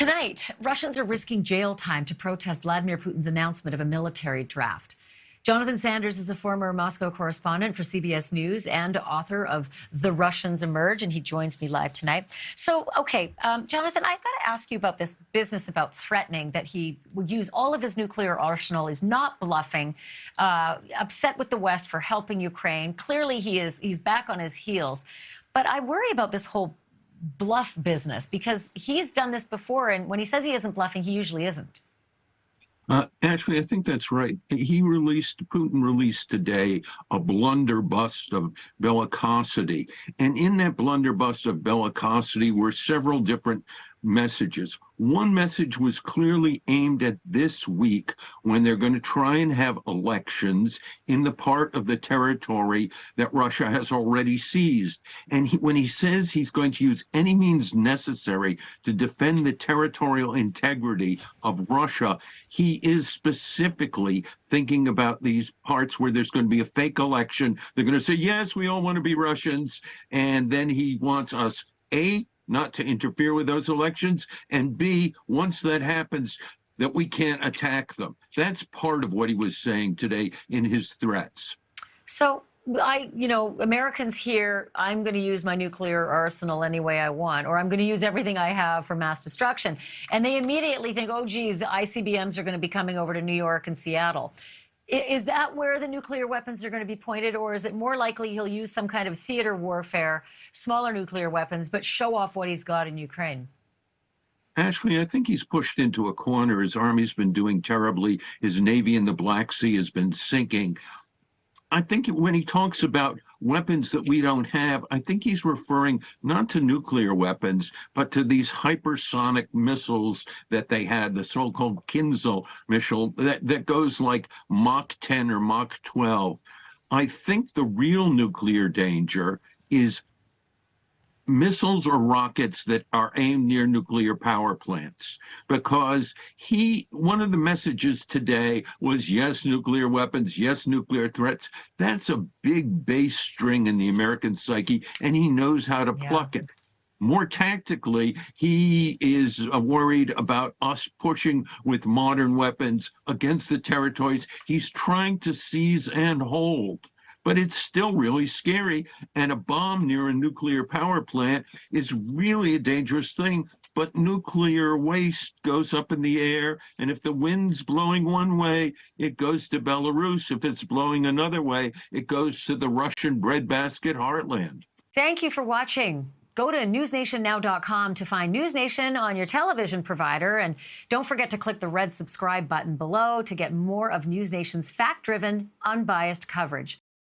Tonight, Russians are risking jail time to protest Vladimir Putin's announcement of a military draft. Jonathan Sanders is a former Moscow correspondent for CBS News and author of The Russians Emerge, and he joins me live tonight. So, Jonathan, I've got to ask you about this business about threatening that he would use all of his nuclear arsenal. He's not bluffing, upset with the West for helping Ukraine. Clearly, he's back on his heels. But I worry about this whole bluff business because he's done this before, and when he says he isn't bluffing, he usually isn't. Actually, I think that's right. Putin released today a blunderbuss of bellicosity. And in that blunderbuss of bellicosity were several different messages. One message was clearly aimed at this week when they're going to try and have elections in the part of the territory that Russia has already seized. And when he says he's going to use any means necessary to defend the territorial integrity of Russia, he is specifically thinking about these parts where there's going to be a fake election. They're going to say, yes, we all want to be Russians. And then he wants us, A, not to interfere with those elections, and B, once that happens, that we can't attack them. That's part of what he was saying today in his threats. So Americans hear, I'm going to use my nuclear arsenal any way I want, or I'm going to use everything I have for mass destruction. And they immediately think, oh, geez, the ICBMs are going to be coming over to New York and Seattle. Is that where the nuclear weapons are going to be pointed, or is it more likely he'll use some kind of theater warfare, smaller nuclear weapons, but show off what he's got in Ukraine? Ashleigh, I think he's pushed into a corner. His army's been doing terribly. His navy in the Black Sea has been sinking. I think when he talks about weapons that we don't have, I think he's referring not to nuclear weapons, but to these hypersonic missiles that they had, the so-called Kinzhal missile that goes like Mach 10 or Mach 12. I think the real nuclear danger is missiles or rockets that are aimed near nuclear power plants, because one of the messages today was, yes, nuclear weapons, yes, nuclear threats. That's a big bass string in the American psyche, and he knows how to pluck it. More tactically, he is worried about us pushing with modern weapons against the territories he's trying to seize and hold. But it's still really scary, and a bomb near a nuclear power plant is really a dangerous thing. But nuclear waste goes up in the air, and if the wind's blowing one way, it goes to Belarus. If it's blowing another way, it goes to the Russian breadbasket heartland. Thank you for watching. Go to newsnationnow.com to find NewsNation on your television provider. And don't forget to click the red subscribe button below to get more of NewsNation's fact-driven, unbiased coverage.